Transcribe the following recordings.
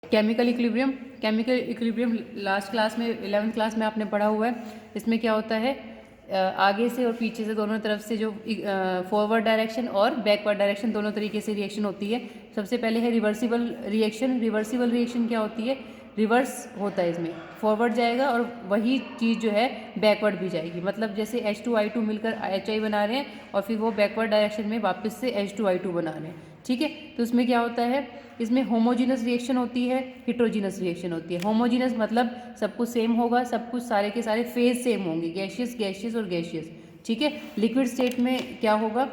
Chemical equilibrium last class में 11th class में आपने पढ़ा हुआ है। इसमें क्या होता है, आगे से और पीछे से दोनों तरफ से जो फॉरवर्ड डायरेक्शन और बैकवर्ड डायरेक्शन दोनों तरीके से रिएक्शन होती है। सबसे पहले है रिवर्सिबल रिएक्शन। रिवर्सिबल रिएक्शन क्या होती है, रिवर्स होता है, इसमें फॉरवर्ड जाएगा और वही चीज़ जो है बैकवर्ड भी जाएगी। मतलब जैसे H2I2 मिलकर HI बना रहे हैं और फिर वो बैकवर्ड डायरेक्शन में वापस से H2I2 बना रहे हैं। ठीक है, तो इसमें क्या होता है, इसमें होमोजीनस रिएक्शन होती है, हिट्रोजीनस रिएक्शन होती है। होमोजीनस मतलब सब कुछ सेम होगा, सब कुछ सारे के सारे फेज सेम होंगे, गैशियस गैशियस और गैशियस। ठीक है, लिक्विड स्टेट में क्या होगा,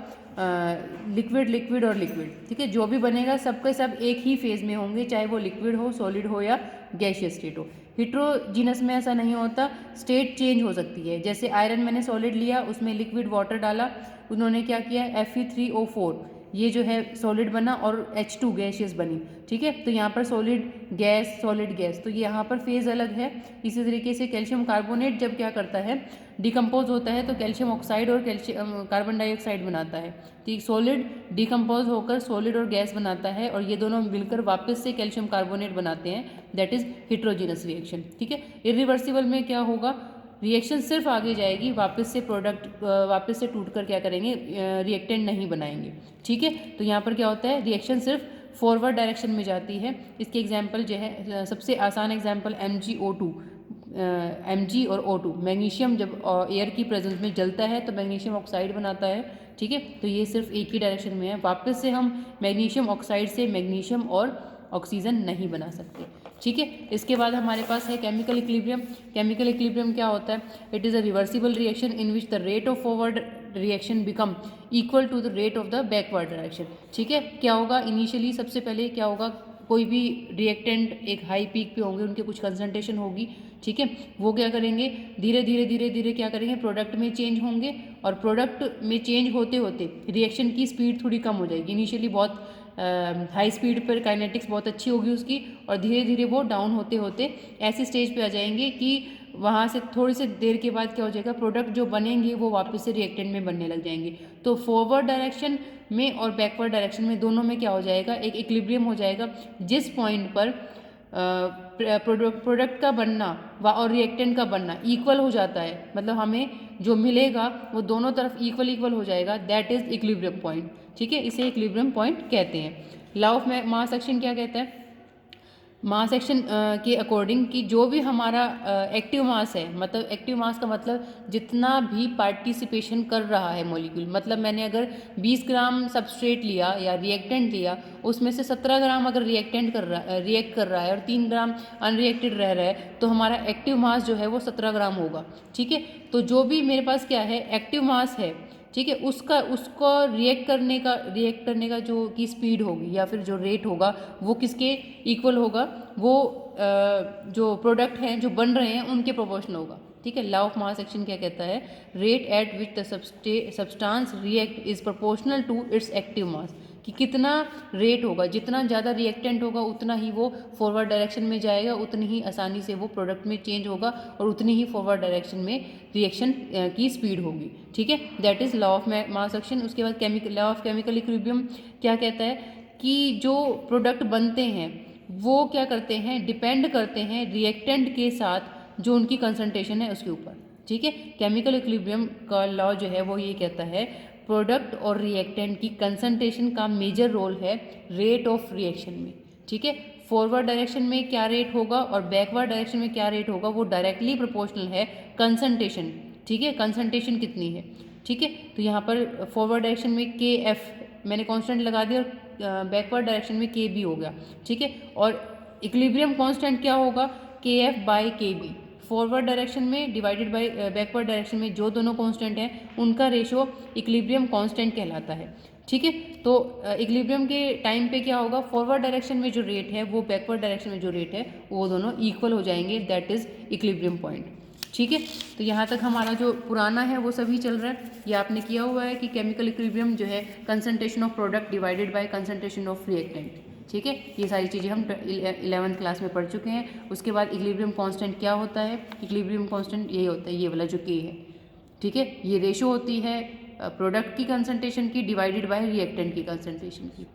लिक्विड लिक्विड और लिक्विड। ठीक है, जो भी बनेगा सबके सब एक ही फेज में होंगे, चाहे वो लिक्विड हो, सॉलिड हो या गैशियस स्टेट हो। हिट्रोजीनस में ऐसा नहीं होता, स्टेट चेंज हो सकती है। जैसे आयरन मैंने सॉलिड लिया, उसमें लिक्विड वाटर डाला, उन्होंने क्या किया, Fe3O4 ये जो है सॉलिड बना और H2 गैशियस बनी। ठीक है, तो यहाँ पर सॉलिड गैस, तो यहाँ पर फेज अलग है। इसी तरीके से कैल्शियम कार्बोनेट जब क्या करता है, डिकम्पोज होता है, तो कैल्शियम ऑक्साइड और कैल्शियम कार्बन डाइऑक्साइड बनाता है। ठीक, सॉलिड डिकम्पोज होकर सॉलिड और गैस बनाता है और ये दोनों मिलकर वापस से कैल्शियम कार्बोनेट बनाते हैं, दैट इज हिट्रोजीनस रिएक्शन। ठीक है, इरिवर्सिबल में क्या होगा, रिएक्शन सिर्फ आगे जाएगी, वापस से प्रोडक्ट वापस से टूट कर क्या करेंगे, रिएक्टेंट नहीं बनाएंगे। ठीक है, तो यहाँ पर क्या होता है, रिएक्शन सिर्फ फॉरवर्ड डायरेक्शन में जाती है। इसके एग्जांपल जो है, सबसे आसान एग्जांपल MgO2, Mg और O2, मैग्नीशियम जब एयर की प्रेजेंस में जलता है तो मैग्नीशियम ऑक्साइड बनाता है। ठीक है, तो ये सिर्फ एक ही डायरेक्शन में है, वापस से हम मैग्नीशियम ऑक्साइड से मैग्नीशियम और ऑक्सीजन नहीं बना सकते। ठीक है, इसके बाद हमारे पास है केमिकल इक्विलिब्रियम। केमिकल इक्विलिब्रियम क्या होता है, it is a reversible reaction in which the rate of forward reaction become equal to the rate of the backward direction. ठीक है, क्या होगा, इनिशियली सबसे पहले क्या होगा, कोई भी रिएक्टेंट एक हाई पीक पे होंगे, उनके कुछ कंसंट्रेशन होगी। ठीक है, वो क्या करेंगे, धीरे धीरे धीरे धीरे क्या करेंगे, प्रोडक्ट में चेंज होंगे और प्रोडक्ट में चेंज होते होते रिएक्शन की स्पीड थोड़ी कम हो जाएगी। इनिशियली बहुत हाई स्पीड पर काइनेटिक्स बहुत अच्छी होगी उसकी, और धीरे धीरे वो डाउन होते होते ऐसी स्टेज पे आ जाएंगे कि वहाँ से थोड़ी सी देर के बाद क्या हो जाएगा, प्रोडक्ट जो बनेंगे वो वापस से रिएक्टेंट में बनने लग जाएंगे। तो फॉरवर्ड डायरेक्शन में और बैकवर्ड डायरेक्शन में दोनों में क्या हो जाएगा, एक इक्विलिब्रियम हो जाएगा, जिस पॉइंट पर प्रोडक्ट का बनना और रिएक्टेंट का बनना इक्वल हो जाता है, मतलब हमें जो मिलेगा वो दोनों तरफ इक्वल इक्वल हो जाएगा, दैट इज इक्विलिब्रियम पॉइंट। ठीक है, इसे इक्विलिब्रियम पॉइंट कहते हैं। लॉ ऑफ मास एक्शन क्या कहता है, मास एक्शन के अकॉर्डिंग कि जो भी हमारा एक्टिव मास है, मतलब एक्टिव मास का मतलब जितना भी पार्टिसिपेशन कर रहा है मॉलिक्यूल, मतलब मैंने अगर 20 ग्राम सबस्ट्रेट लिया या रिएक्टेंट लिया, उसमें से 17 ग्राम अगर रिएक्ट कर रहा है और 3 ग्राम अनरिएक्टेड रह रहा है, तो हमारा एक्टिव मास जो है वो 17 ग्राम होगा। ठीक है, तो जो भी मेरे पास क्या है, एक्टिव मास है, ठीक है, उसको रिएक्ट करने का जो की स्पीड होगी या फिर जो रेट होगा वो किसके इक्वल होगा, वो जो प्रोडक्ट हैं जो बन रहे हैं उनके प्रोपोर्शनल होगा। ठीक है, लॉ ऑफ मास एक्शन क्या कहता है, rate at which the substance react is proportional to its active mass, कि कितना रेट होगा, जितना ज़्यादा रिएक्टेंट होगा उतना ही वो फॉरवर्ड डायरेक्शन में जाएगा, उतनी ही आसानी से वो प्रोडक्ट में चेंज होगा और उतनी ही फॉरवर्ड डायरेक्शन में रिएक्शन की स्पीड होगी। ठीक है, that is law of mass action. उसके बाद लॉ ऑफ केमिकल इक्विलिब्रियम क्या कहता है कि जो प्रोडक्ट बनते हैं वो क्या करते हैं, डिपेंड करते हैं रिएक्टेंट के साथ जो उनकी कंसंट्रेशन है उसके ऊपर। ठीक है, केमिकल इक्विलिब्रियम का लॉ जो है वो ये कहता है, प्रोडक्ट और रिएक्टेंट की कंसंट्रेशन का मेजर रोल है रेट ऑफ रिएक्शन में। ठीक है, फॉरवर्ड डायरेक्शन में क्या रेट होगा और बैकवर्ड डायरेक्शन में क्या रेट होगा, वो डायरेक्टली प्रोपोर्शनल है कंसंट्रेशन। ठीक है, कंसंट्रेशन कितनी है। ठीक है, तो यहाँ पर फॉरवर्ड डायरेक्शन में KF मैंने कांस्टेंट लगा दिया और बैकवर्ड डायरेक्शन में KB हो गया। ठीक है, और इक्विलिब्रियम कांस्टेंट क्या होगा, KF/KB। फॉरवर्ड डायरेक्शन में डिवाइडेड बाय बैकवर्ड डायरेक्शन में जो दोनों कांस्टेंट हैं उनका रेशो इक्विलिब्रियम कांस्टेंट कहलाता है। ठीक है, तो इक्विलिब्रियम के टाइम पे क्या होगा, फॉरवर्ड डायरेक्शन में जो रेट है वो बैकवर्ड डायरेक्शन में जो रेट है वो दोनों इक्वल हो जाएंगे, दैट इज इक्विलिब्रियम पॉइंट। ठीक है, तो यहाँ तक हमारा जो पुराना है वो सभी चल रहा है। ये आपने किया हुआ है कि केमिकल इक्विलिब्रियम जो है concentration of product divided by concentration of reactant. ठीक है, ये सारी चीज़ें हम 11th क्लास में पढ़ चुके हैं। उसके बाद इक्विलिब्रियम कांस्टेंट क्या होता है, इक्विलिब्रियम कांस्टेंट यही होता है, ये वाला जो K है। ठीक है, ये रेशो होती है प्रोडक्ट की कंसंट्रेशन की डिवाइडेड बाय रिएक्टेंट की कंसंट्रेशन की।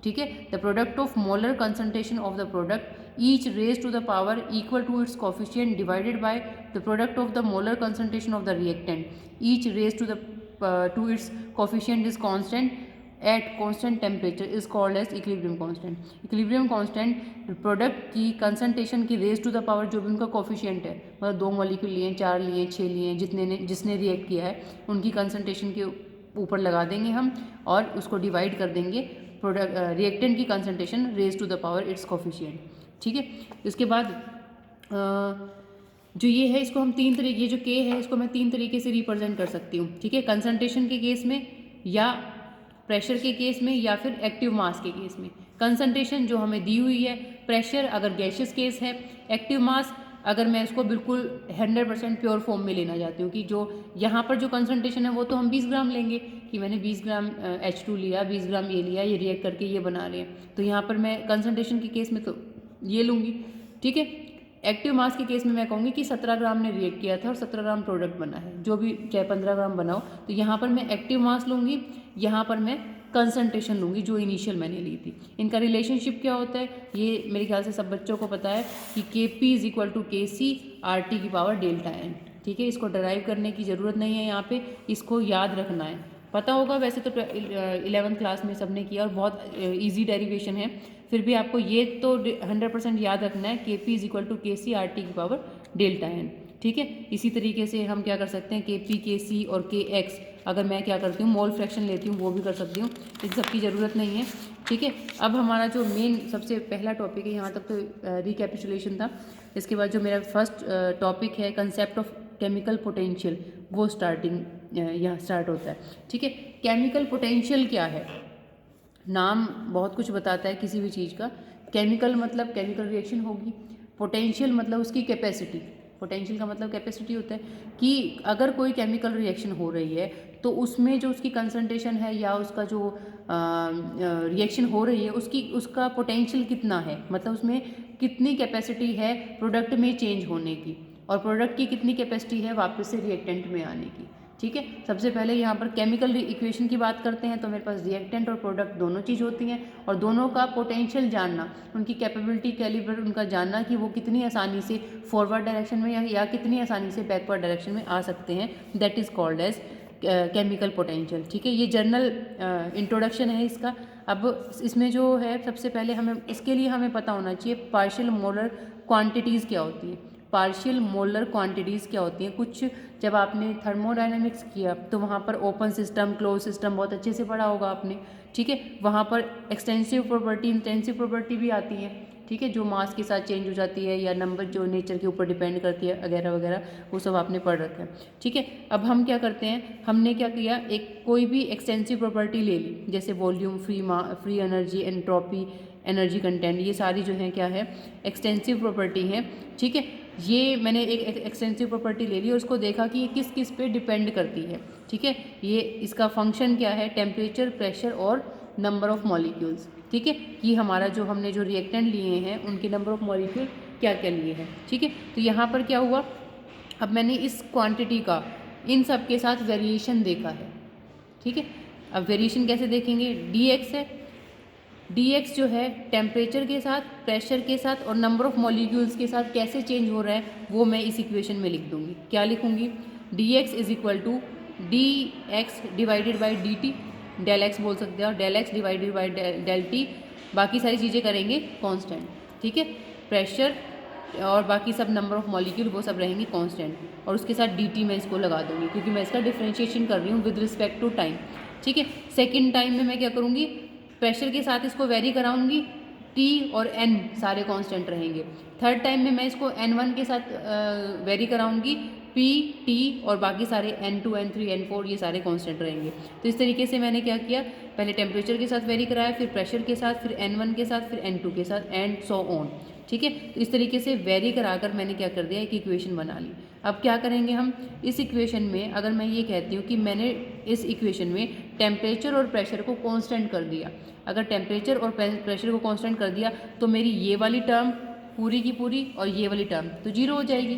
ठीक है, the product of molar concentration of the product each raised to the power equal to its coefficient divided by the product of the molar concentration of the reactant. Each raised to its coefficient is constant at constant temperature is called as equilibrium constant. Equilibrium constant product की concentration की raise to the power जो भी उनका coefficient है, मतलब 2 molecule लिए, 4 लिए, 6 लिए, जिसने रिएक्ट किया है उनकी कंसंट्रेशन के ऊपर लगा देंगे हम और उसको डिवाइड कर देंगे प्रोडक्ट रिएक्टेंट की concentration raise to the power its coefficient. ठीक है. इसके बाद जो ये है इसको हम 3 तरीके, ये जो के है इसको मैं 3 तरीके से रिप्रेजेंट कर सकती हूँ. ठीक है. कंसंट्रेशन के केस में या प्रेशर के केस में या फिर एक्टिव मास के केस में. कंसंट्रेशन जो हमें दी हुई है, प्रेशर अगर गैसियस केस है, एक्टिव मास अगर मैं इसको बिल्कुल 100% प्योर फॉर्म में लेना चाहती हूँ कि जो यहाँ पर जो कंसंट्रेशन है वो तो हम 20 ग्राम लेंगे कि मैंने 20 ग्राम H2 लिया, 20 ग्राम ये लिया, ये रिएक्ट करके ये बना रहे हैं, तो यहाँ पर मैं कंसंट्रेशन के केस में तो ये लूँगी. ठीक है. एक्टिव मास के केस में मैं कहूँगी कि 17 ग्राम ने रिएक्ट किया था और 17 ग्राम प्रोडक्ट बना है, जो भी चाहे 15 ग्राम बनाओ, तो यहाँ पर मैं एक्टिव मास लूँगी, यहाँ पर मैं कंसंट्रेशन लूँगी जो इनिशियल मैंने ली थी. इनका रिलेशनशिप क्या होता है ये मेरे ख्याल से सब बच्चों को पता है कि Kp is equal to KC RT की पावर डेल्टा n. ठीक है. इसको डराइव करने की ज़रूरत नहीं है, यहाँ पे इसको याद रखना है. पता होगा वैसे तो 11th क्लास में सबने किया और बहुत ईजी डेरिवेशन है, फिर भी आपको ये तो 100% याद रखना है Kp is equal to KC RT की पावर डेल्टा n. ठीक है. इसी तरीके से हम क्या कर सकते हैं Kp KC और Kx अगर मैं क्या करती हूँ मोल फ्रैक्शन लेती हूँ वो भी कर सकती हूँ, इन सब की ज़रूरत नहीं है. ठीक है. अब हमारा जो मेन सबसे पहला टॉपिक है, यहाँ तक तो रिकैपिचुलेशन था. इसके बाद जो मेरा फर्स्ट टॉपिक है कंसेप्ट ऑफ केमिकल पोटेंशियल, वो यहाँ स्टार्ट होता है. ठीक है. केमिकल पोटेंशियल क्या है? नाम बहुत कुछ बताता है किसी भी चीज़ का. केमिकल मतलब केमिकल रिएक्शन होगी, पोटेंशियल मतलब उसकी कैपेसिटी. पोटेंशियल का मतलब कैपेसिटी होता है कि अगर कोई केमिकल रिएक्शन हो रही है तो उसमें जो उसकी कंसंट्रेशन है या उसका जो रिएक्शन हो रही है उसका पोटेंशियल कितना है, मतलब उसमें कितनी कैपेसिटी है प्रोडक्ट में चेंज होने की और प्रोडक्ट की कितनी कैपेसिटी है वापस से रिएक्टेंट में आने की. ठीक है. सबसे पहले यहाँ पर केमिकल इक्वेशन की बात करते हैं तो मेरे पास रिएक्टेंट और प्रोडक्ट दोनों चीज़ होती हैं और दोनों का पोटेंशियल जानना, उनकी कैपेबिलिटी कैलिबर उनका जानना कि वो कितनी आसानी से फॉरवर्ड डायरेक्शन में या कितनी आसानी से बैकवर्ड डायरेक्शन में आ सकते हैं, that is called as chemical potential. ठीक है. ये जनरल इंट्रोडक्शन है इसका. अब इसमें जो है सबसे पहले इसके लिए हमें पता होना चाहिए पार्शियल मोलर क्वांटिटीज़ क्या होती है. पार्शियल मोलर क्वांटिटीज़ क्या होती हैं? कुछ जब आपने थर्मोडायनामिक्स किया तो वहाँ पर ओपन सिस्टम, क्लोज सिस्टम बहुत अच्छे से पढ़ा होगा आपने. ठीक है. वहाँ पर एक्सटेंसिव प्रॉपर्टी, इंटेंसिव प्रॉपर्टी भी आती है. ठीक है. जो मास के साथ चेंज हो जाती है या नंबर जो नेचर के ऊपर डिपेंड करती है वगैरह वगैरह, वो सब आपने पढ़ रखा है. ठीक है. अब हम क्या करते हैं, हमने क्या किया, एक कोई भी एक्सटेंसिव प्रॉपर्टी ले ली, जैसे volume, free energy, entropy, energy content, ये सारी जो है क्या है एक्सटेंसिव प्रॉपर्टी है. ठीक है. ये मैंने एक एक्सटेंसिव प्रॉपर्टी ले ली और उसको देखा कि ये किस किस पे डिपेंड करती है. ठीक है. ये इसका फंक्शन क्या है, टेम्परेचर, प्रेशर और नंबर ऑफ मॉलिक्यूल्स. ठीक है. कि हमारा जो हमने जो रिएक्टेंट लिए हैं उनके नंबर ऑफ मॉलिक्यूल क्या क्या लिए हैं. ठीक है. तो यहाँ पर क्या हुआ, अब मैंने इस क्वांटिटी का इन सब के साथ वेरिएशन देखा है. ठीक है. अब वेरिएशन कैसे देखेंगे, dx है, dx जो है टेम्परेचर के साथ, प्रेशर के साथ और नंबर ऑफ मॉलिक्यूल्स के साथ कैसे चेंज हो रहा है वो मैं इस इक्वेशन में लिख दूंगी. क्या लिखूंगी, dx is equal to dx divided by dt, del x बोल सकते हैं, और del x divided by del t, बाकी सारी चीज़ें करेंगे कांस्टेंट. ठीक है. प्रेशर और बाकी सब नंबर ऑफ मॉलिक्यूल वो सब रहेंगे कांस्टेंट और उसके साथ dt मैं इसको लगा दूंगी क्योंकि मैं इसका डिफ्रेंशिएशन कर रही हूँ विद रिस्पेक्ट टू टाइम. ठीक है. सेकेंड टाइम में मैं क्या करूँगी, प्रेशर के साथ इसको वेरी कराऊंगी, T और N सारे कांस्टेंट रहेंगे. थर्ड टाइम में मैं इसको N1 के साथ वेरी कराऊंगी, P, T और बाकी सारे N2, N3, N4 ये सारे कांस्टेंट रहेंगे. तो इस तरीके से मैंने क्या किया, पहले टेम्परेचर के साथ वेरी कराया, फिर प्रेशर के साथ, फिर N1 के साथ, फिर N2 के साथ एंड सो ऑन. ठीक है. तो इस तरीके से वेरी कराकर मैंने क्या कर दिया, एक इक्वेशन बना ली. अब क्या करेंगे हम, इस इक्वेशन में अगर मैं ये कहती हूँ कि मैंने इस इक्वेशन में टेम्परेचर और प्रेशर को कांस्टेंट कर दिया, अगर टेम्परेचर और प्रेशर को कांस्टेंट कर दिया तो मेरी ये वाली टर्म पूरी की पूरी और ये वाली टर्म तो जीरो हो जाएगी.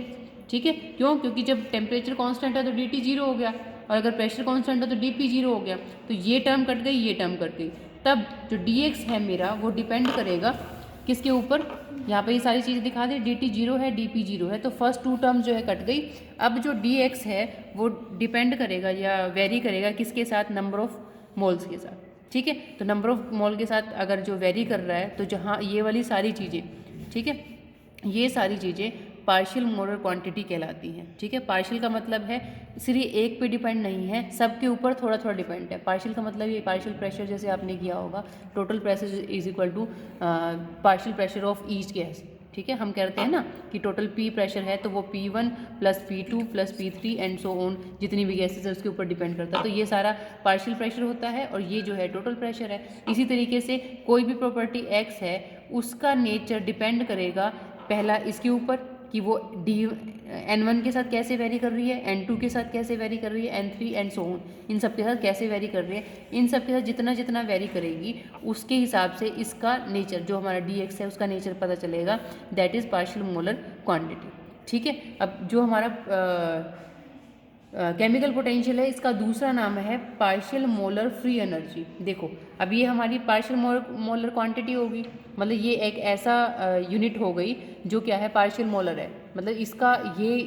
ठीक है. क्यों, क्योंकि जब टेम्परेचर कांस्टेंट है तो dt जीरो हो गया और अगर प्रेशर कांस्टेंट है तो dp जीरो हो गया. तो ये टर्म कट गई, ये टर्म कट गई. तब जो dx है मेरा वो डिपेंड करेगा किसके ऊपर, यहाँ पे ये सारी चीज़ें दिखा दी, dt 0 है, dp 0 है, तो फर्स्ट टू टर्म्स जो है कट गई। अब जो dx है वो डिपेंड करेगा या वेरी करेगा किसके साथ, नंबर ऑफ मोल्स के साथ, ठीक है। तो नंबर ऑफ मोल के साथ अगर जो वेरी कर रहा है, तो जहाँ ये वाली सारी चीज़ें, ठीक है, ये सारी चीज़ें पार्शियल मोलर क्वांटिटी कहलाती हैं, ठीक है। पार्शियल का मतलब है सिर्फ एक पे डिपेंड नहीं है, सबके ऊपर थोड़ा थोड़ा डिपेंड है। पार्शियल का मतलब ये पार्शियल प्रेशर जैसे आपने किया होगा, total pressure is equal to partial pressure of each gas, ठीक है। हम कहते हैं ना कि टोटल पी प्रेशर है तो वो P1 plus P2 plus P3 and so on, जितनी भी गैसेस है उसके ऊपर डिपेंड करता है। तो ये सारा पार्शियल प्रेशर होता है और ये जो है टोटल प्रेशर है। इसी तरीके से कोई भी प्रॉपर्टी x है उसका नेचर डिपेंड करेगा पहला इसके ऊपर कि वो n1 के साथ कैसे वेरी कर रही है, n2 के साथ कैसे वेरी कर रही है, n3 एंड सो ऑन, इन सब के साथ कैसे वेरी कर रही है। इन सब के साथ जितना जितना वेरी करेगी उसके हिसाब से इसका नेचर, जो हमारा dx है उसका नेचर पता चलेगा, that is partial molar quantity, ठीक है। अब जो हमारा केमिकल पोटेंशियल है, इसका दूसरा नाम है पार्शियल मोलर फ्री एनर्जी। देखो अब ये हमारी पार्शियल मोलर क्वांटिटी होगी, मतलब ये एक ऐसा यूनिट हो गई जो क्या है, पार्शियल मोलर है। मतलब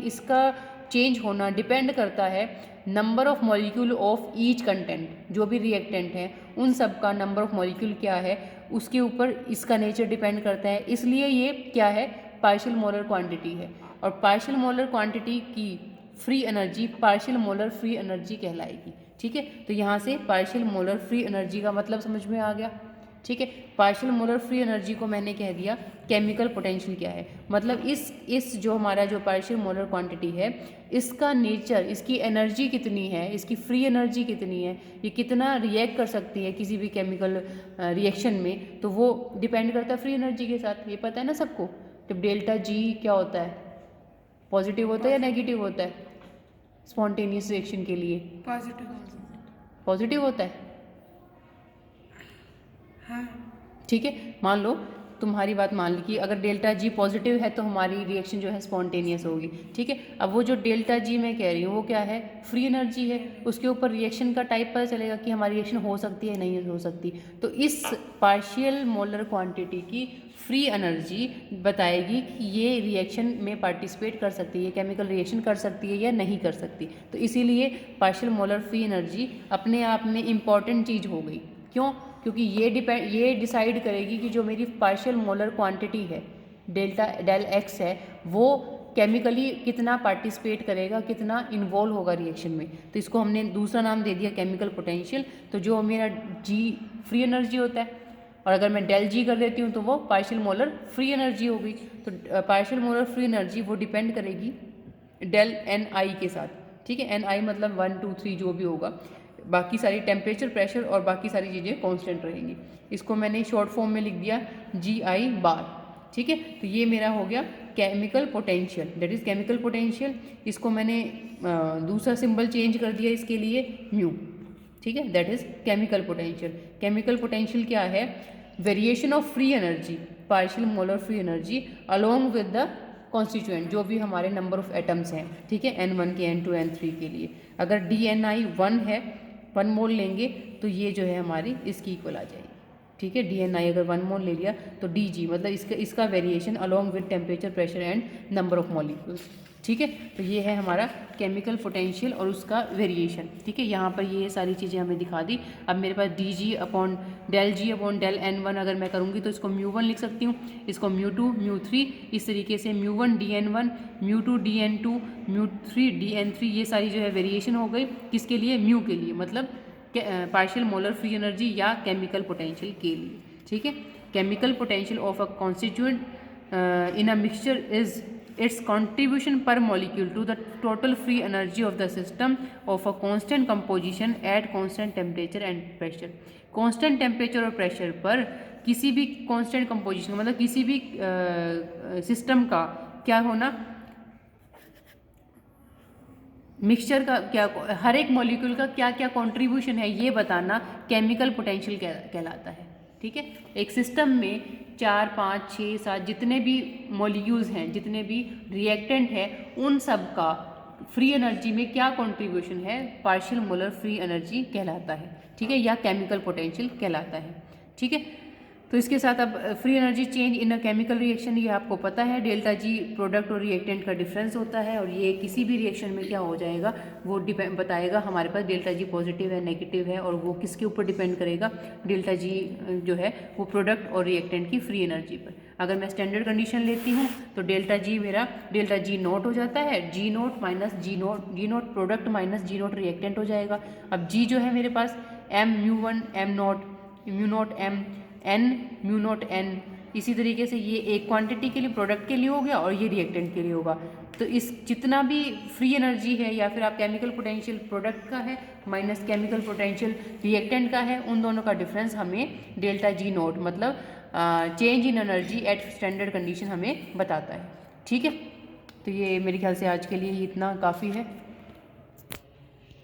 इसका चेंज होना डिपेंड करता है number of molecule of each content, जो भी रिएक्टेंट है उन सब का नंबर ऑफ मॉलिक्यूल क्या है उसके ऊपर इसका नेचर डिपेंड करता है। इसलिए ये क्या है, पार्शियल मोलर क्वांटिटी है। और पार्शियल मोलर क्वांटिटी की free energy partial molar free energy कहलाएगी, ठीक है। तो यहाँ से पार्शियल मोलर फ्री एनर्जी का मतलब समझ में आ गया, ठीक है। पार्शियल मोलर फ्री एनर्जी को मैंने कह दिया केमिकल पोटेंशियल क्या है, मतलब इस जो हमारा जो पार्शियल मोलर क्वांटिटी है इसका नेचर, इसकी एनर्जी कितनी है, इसकी फ्री एनर्जी कितनी है, ये कितना रिएक्ट कर सकती है किसी भी केमिकल रिएक्शन में, तो वो डिपेंड करता है फ्री एनर्जी के साथ। ये पता है ना सबको। तो डेल्टा जी क्या होता है, पॉजिटिव होता है या नेगेटिव होता है स्पॉन्टेनियस रिएक्शन के लिए? पॉजिटिव होता है, हाँ। ठीक है, मान लो तुम्हारी बात मान ली कि अगर डेल्टा जी पॉजिटिव है तो हमारी रिएक्शन जो है स्पॉन्टेनियस होगी, ठीक है। अब वो जो डेल्टा जी मैं कह रही हूँ वो क्या है, फ्री एनर्जी है। उसके ऊपर रिएक्शन का टाइप पता चलेगा कि हमारी रिएक्शन हो सकती है नहीं हो सकती। तो इस पार्शियल मोलर क्वांटिटी की फ्री एनर्जी बताएगी कि ये रिएक्शन में पार्टिसिपेट कर सकती है, केमिकल रिएक्शन कर सकती है या नहीं कर सकती। तो इसीलिए पार्शियल मोलर फ्री एनर्जी अपने आप में इम्पॉर्टेंट चीज़ हो गई। क्यों? क्योंकि ये डिसाइड करेगी कि जो मेरी पार्शियल मोलर क्वांटिटी है डेल एक्स है वो केमिकली कितना पार्टिसिपेट करेगा, कितना इन्वॉल्व होगा रिएक्शन में। तो इसको हमने दूसरा नाम दे दिया केमिकल पोटेंशियल। तो जो मेरा जी फ्री एनर्जी होता है और अगर मैं डेल जी कर देती हूँ तो वो पार्शियल मोलर फ्री एनर्जी हो गई। तो पार्शियल मोलर फ्री एनर्जी वो डिपेंड करेगी डेल एन आई के साथ, ठीक है। एन आई मतलब 1 2 3 जो भी होगा, बाकी सारी टेम्परेचर प्रेशर और बाकी सारी चीज़ें कांस्टेंट रहेंगी। इसको मैंने शॉर्ट फॉर्म में लिख दिया जी आई बार, ठीक है। तो ये मेरा हो गया chemical potential, that is chemical potential. इसको मैंने दूसरा सिंबल चेंज कर दिया इसके लिए म्यू, ठीक है, that is chemical potential. Chemical potential क्या है, variation of free energy partial molar free energy along with the constituent, जो भी हमारे नंबर ऑफ एटम्स हैं, ठीक है, n1 के n2 n3 के लिए। अगर DNI 1 है, 1 मोल लेंगे तो ये जो है हमारी इसकी इक्वल आ जाएगी, ठीक है। DNI अगर 1 मोल ले लिया तो DG मतलब इसका variation along with temperature pressure and number of molecules, ठीक है। तो ये है हमारा केमिकल पोटेंशियल और उसका वेरिएशन, ठीक है। यहाँ पर ये सारी चीज़ें हमें दिखा दी। अब मेरे पास DG अपॉन डेल N1 अगर मैं करूँगी तो इसको μ1 लिख सकती हूँ, इसको μ2 μ3, इस तरीके से μ1 DN1 μ2 DN2 μ3 DN3, ये सारी जो है वेरिएशन हो गई किसके लिए, म्यू के लिए, मतलब पार्शियल मोलर फ्री एनर्जी या केमिकल पोटेंशियल के लिए, ठीक है। Chemical potential of a constituent in a mixture is its contribution per molecule to the total free energy of the system of a constant composition at constant temperature and pressure। constant temperature और pressure पर किसी भी constant composition मतलब किसी भी system का क्या होना, मिक्सचर का क्या, हर एक मॉलिक्यूल का क्या क्या कंट्रीब्यूशन है ये बताना केमिकल पोटेंशियल कहलाता है, ठीक है। एक सिस्टम में 4 5 6 7 जितने भी मॉलिक्यूल्स हैं, जितने भी रिएक्टेंट हैं, उन सब का फ्री एनर्जी में क्या कंट्रीब्यूशन है, पार्शियल मोलर फ्री एनर्जी कहलाता है, ठीक है, या केमिकल पोटेंशियल कहलाता है, ठीक है। तो इसके साथ अब free energy change in a chemical reaction, ये आपको पता है डेल्टा जी प्रोडक्ट और रिएक्टेंट का डिफरेंस होता है, और ये किसी भी रिएक्शन में क्या हो जाएगा वो डिपेंड बताएगा हमारे पास डेल्टा जी पॉजिटिव है नेगेटिव है, और वो किसके ऊपर डिपेंड करेगा, डेल्टा जी जो है वो प्रोडक्ट और रिएक्टेंट की फ्री एनर्जी पर। अगर मैं स्टैंडर्ड कंडीशन लेती हूँ तो डेल्टा जी मेरा डेल्टा जी नोट हो जाता है, G naught minus G naught product minus G naught reactant हो जाएगा। अब जी जो है मेरे पास M mu one M naught M N mu naught N, इसी तरीके से ये एक क्वांटिटी के लिए प्रोडक्ट के लिए हो गया और ये रिएक्टेंट के लिए होगा। तो इस जितना भी फ्री एनर्जी है या फिर आप केमिकल पोटेंशियल प्रोडक्ट का है माइनस केमिकल पोटेंशियल रिएक्टेंट का है, उन दोनों का डिफरेंस हमें डेल्टा जी नोट मतलब change in energy at standard condition हमें बताता है। ठीक है, तो ये मेरे ख्याल से आज के लिए इतना काफ़ी है।